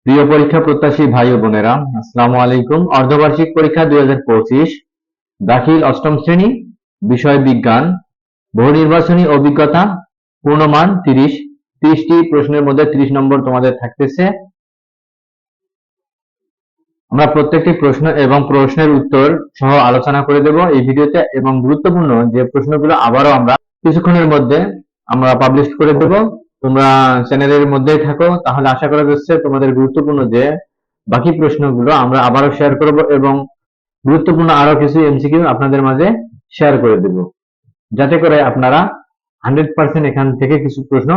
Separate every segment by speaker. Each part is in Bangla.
Speaker 1: প্রিয় পরীক্ষা প্রত্যাশী ভাই ও বোনেরা, আসসালামু আলাইকুম। অর্ধবার্ষিক পরীক্ষা 2025 দাখিল অষ্টম শ্রেণী, বিষয় বিজ্ঞান, বহু নির্বাচনী অভিজ্ঞতা, পূর্ণমান 30টি প্রশ্নের মধ্যে 30 নম্বর তোমাদের থাকতেছে। আমরা প্রত্যেকটি প্রশ্ন এবং প্রশ্নের উত্তর সহ আলোচনা করে দেব এই ভিডিওতে, এবং গুরুত্বপূর্ণ যে প্রশ্নগুলো আবারও আমরা কিছুক্ষণের মধ্যে আমরা পাবলিশ করে দেব। তোমরা চ্যানেলের মধ্যেই থাকো, তাহলে আশা করা যাচ্ছে তোমাদের গুরুত্বপূর্ণ যে বাকি প্রশ্নগুলো আমরা আবারও শেয়ার করব, এবং গুরুত্বপূর্ণ আরো কিছু এমসিকিউ আপনাদের মাঝে শেয়ার করে দেব, যাতে করে আপনারা 100% এখান থেকে কিছু প্রশ্ন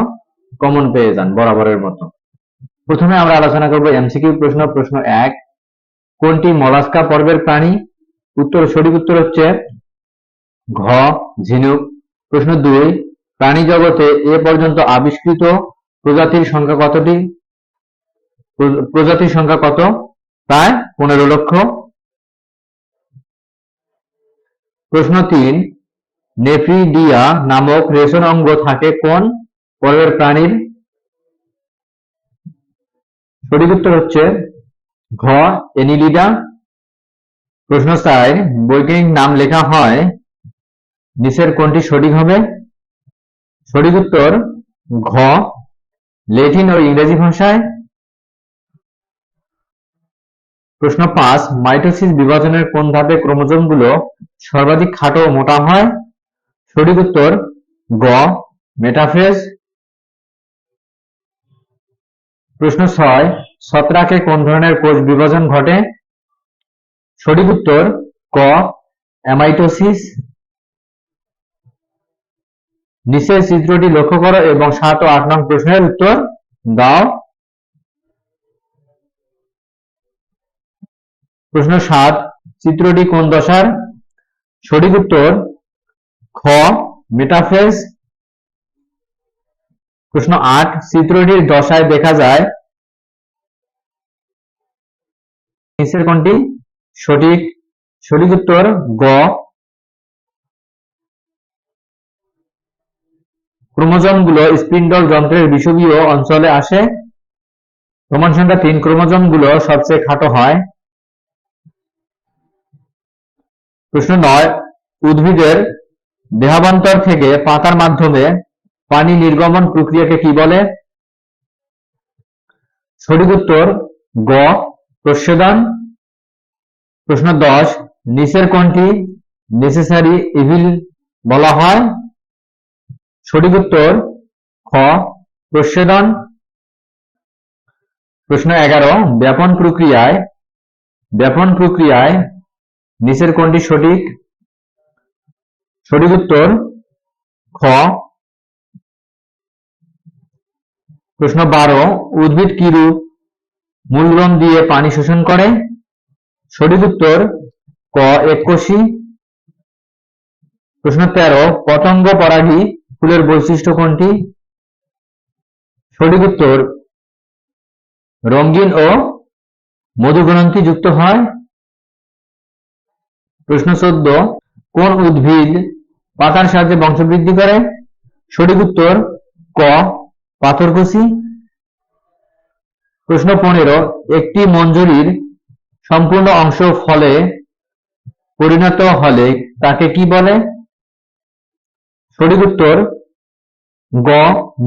Speaker 1: কমন পেয়ে যান বরাবরের মতো। প্রথমে আমরা আলোচনা করব এমসিকিউ প্রশ্ন। প্রশ্ন 1, কোনটি মলাস্কা পর্বের প্রাণী? সঠিক উত্তর হচ্ছে ঘ, ঝিনুক। প্রশ্ন 2, প্রাণী জগতে এ পর্যন্ত আবিষ্কৃত প্রজাতির সংখ্যা কতটি? প্রজাতির সংখ্যা কত? প্রায় 15 লক্ষ। প্রশ্ন 3, নেফ্রিডিয়া নামক রেশন অঙ্গ থাকে কোন পর্বের প্রাণীর? সঠিক উত্তর হচ্ছে ঘ, এনিলিডা। প্রশ্ন 4, বৈজ্ঞানিক নাম লেখা হয় নিচের কোনটি সঠিক হবে? সঠিক উত্তর ঘ, ল্যাটিন ও ইংরেজি ভাষায়। প্রশ্ন 5, মাইটোসিস বিভাজনের কোন ধাপে ক্রোমোজোমগুলো সর্বাধিক খাটো ও মোটা হয়? সঠিক উত্তর গ, মেটাফেজ। প্রশ্ন 6, ছত্রাকে কোন ধরনের কোষ বিভাজন ঘটে? সঠিক উত্তর ক, অ্যামাইটোসিস। নিচের চিত্রটি লক্ষ্য করো এবং 7 ও 8 নং প্রশ্নের উত্তর দাও। প্রশ্ন 7, চিত্রটি কোন দশার? সঠিক উত্তর খ, মেটাফেজ। প্রশ্ন 8, চিত্রটির দশায় দেখা যায় নিচের কোনটি সঠিক? সঠিক উত্তর গ, ক্রোমোজোমগুলো স্পিন্ডল যন্ত্রের বিষুবীয় অঞ্চলে আসে। প্রমাণ সংখ্যা 3, ক্রোমোজোমগুলো সবচেয়ে খাটো হয়। প্রশ্ন 9, উদ্ভিদের দেহাবন্তর থেকে পাতার মাধ্যমে পানি নির্গমন প্রক্রিয়াকে কি বলে? সঠিক উত্তর গ, প্রস্বেদন। প্রশ্ন 10, নিচের কোনটি নেসেসারি ইভিল বলা হয়? সঠিক উত্তর খ, প্রস্বেদন। প্রশ্ন 11, ব্যাপন প্রক্রিয়ায় নিচের কোনটি সঠিক? সঠিক উত্তর খ। প্রশ্ন 12, উদ্ভিদ কি রূপ মূলগ্রন্থ দিয়ে পানি শোষণ করে? সঠিক উত্তর ক, এককোষী। প্রশ্ন 13, পতঙ্গ পরাগী ফুলের বৈশিষ্ট্য কোনটি? সঠিক উত্তর রঙিন ও মধুগ্রন্থি যুক্ত হয়। প্রশ্ন 14, কোন উদ্ভিদ পাতার সাহায্যে বংশবৃদ্ধি করে? সঠিক উত্তর ক, পাথরকুচি। প্রশ্ন 15, একটি মঞ্জরির সম্পূর্ণ অংশ ফলে পরিণত হলে তাকে কি বলে? সঠিক উত্তর গ,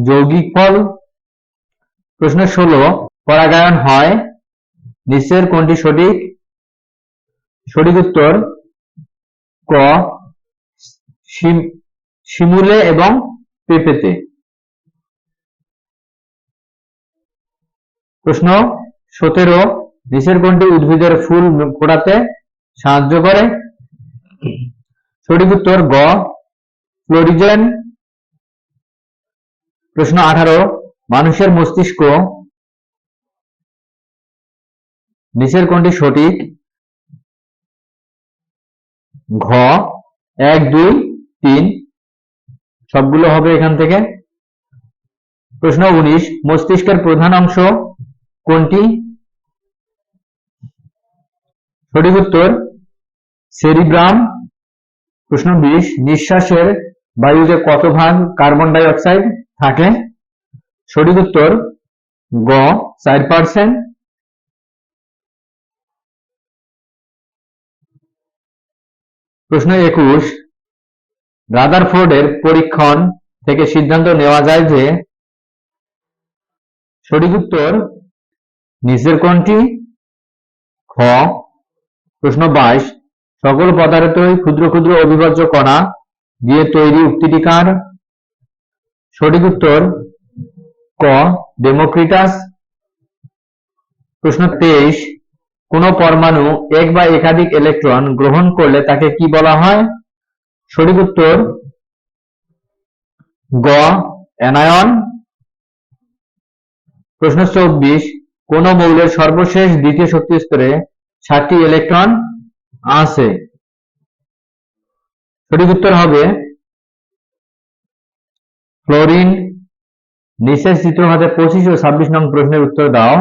Speaker 1: যৌগিক ফল। প্রশ্ন 16, পরাগায়ন হয় নিচের কোনটি সঠিক? সঠিক উত্তর ক, শিমুলে এবং পেঁপেতে। প্রশ্ন 17, নিচের কোনটি উদ্ভিদের ফুল ফোটাতে সাহায্য করে? সঠিক উত্তর গ, ফ্লোরিজেন। প্রশ্ন 18, মানুষের মস্তিষ্ক নিচের কোনটি সঠিক? ঘ, 1, 2, 3 সবগুলো হবে এখান থেকে। প্রশ্ন 19, মস্তিষ্কের প্রধান অংশ কোনটি? সঠিক উত্তর সেরিব্রাম। প্রশ্ন 20, নিঃশ্বাসের বায়ুতে কত ভাগ কার্বন ডাই অক্সাইড থাকে? সঠিক উত্তর গ, 4%। প্রশ্ন 21, রাদারফোর্ডের পরীক্ষণ থেকে সিদ্ধান্ত নেওয়া যায় যে সঠিক উত্তর নিচের কোনটি? খ। প্রশ্ন 22, সকল পদার্থই ক্ষুদ্র ক্ষুদ্র অবিভাজ্য কণা দিয়ে তৈরি উক্তিটি কার? সঠিক উত্তর ক। ডেমোক্রিটাস। প্রশ্ন 23, কোন পরমাণু এক বা একাধিক ইলেকট্রন গ্রহণ করলে তাকে কি বলা হয়? সঠিক উত্তর গ। অ্যানায়ন। প্রশ্ন 24, কোন মৌলের সর্বশেষ দ্বিতীয় শক্তি স্তরে 7টি ইলেকট্রন আছে? সঠিক উত্তর হবে ফ্লোরিন। নিচের চিত্রখাতে 25 ও 26 নং প্রশ্নের উত্তর দাও।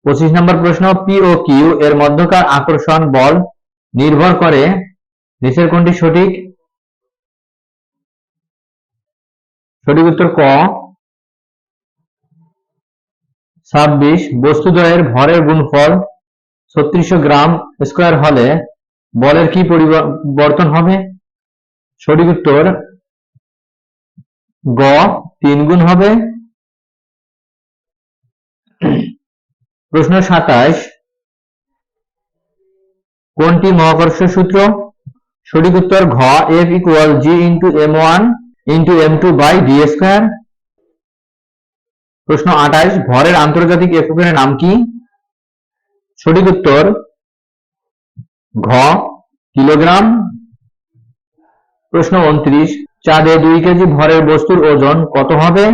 Speaker 1: 25 নম্বর প্রশ্ন, পি ও কিউ এর মধ্যকার আকর্ষণ বল নির্ভর করে নিচের কোনটি সঠিক? সঠিক উত্তর ক। 26, বস্তুদ্বয়ের ভরের গুণফল 3600 গ্রাম স্কয়ার হলে বলের কি পরিবর্তন হবে? সঠিক উত্তর গ। 3 গুণ হবে। প্রশ্ন 27, কোনটি মহাকর্ষ সূত্র? সঠিক উত্তর ঘ। F = G × m1 × m2 / d²। প্রশ্ন 28, ভরের আন্তর্জাতিক এককের নাম কি? সঠিক উত্তর ঘ। কিলোগ্রাম। প্রশ্ন 29, চাঁদে 2 কেজি ভরের বস্তুর ওজন কত হবে?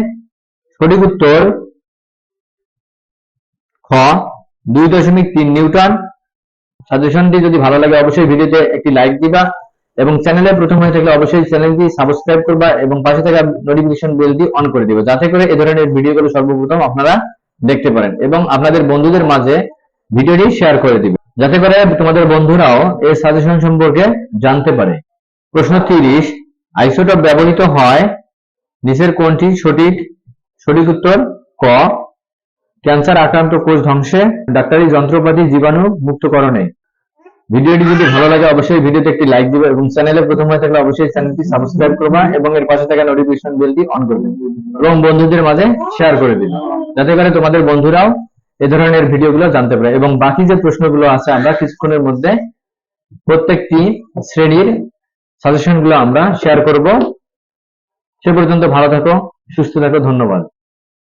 Speaker 1: সঠিক উত্তর খ। 2.3 নিউটন। সাজেশনটি যদি ভালো লাগে অবশ্যই ভিডিওতে একটি লাইক দিবা এবং চ্যানেলে প্রথম হয়ে থাকলে অবশ্যই চ্যানেলটি সাবস্ক্রাইব করবা এবং পাশে থাকা নোটিফিকেশন বেলটি অন করে দিবা, যাতে করে এই ধরনের ভিডিওগুলো সর্বপ্রথম আপনারা দেখতে পারেন এবং আপনাদের বন্ধুদের মাঝে ভিডিওটি শেয়ার করে দিবে, যাতে করে তোমাদের বন্ধুরাও এই সাজেশন সম্পর্কে জানতে পারে। প্রশ্ন 30, আইসোটোপ ব্যবহৃত হয় নিচের কোনটি সঠিক? সঠিক উত্তর ক। ক্যান্সার আক্রান্ত কোষ ধ্বংসে, ডাক্তারি যন্ত্রপাতি জীবাণু মুক্তকরণে। ভিডিওটি যদি ভালো লাগে অবশ্যই ভিডিওতে একটি লাইক দিবে এবং চ্যানেলে প্রথম হয়ে থাকলে অবশ্যই চ্যানেলটি সাবস্ক্রাইব করবা এবং এর পাশে থাকা নোটিফিকেশন বেলটি অন করবে এবং বন্ধুদের মাঝে শেয়ার করে দিবে, যাতে করে তোমাদের বন্ধুরাও এই ধরনের ভিডিওগুলো জানতে পারে। এবং বাকি যে প্রশ্নগুলো আছে আমরা কিছুক্ষণের মধ্যে প্রত্যেকটি শ্রেণীর সাজেশনগুলো আমরা শেয়ার করব। সে পর্যন্ত ভালো থাকো, সুস্থ থাকো, ধন্যবাদ।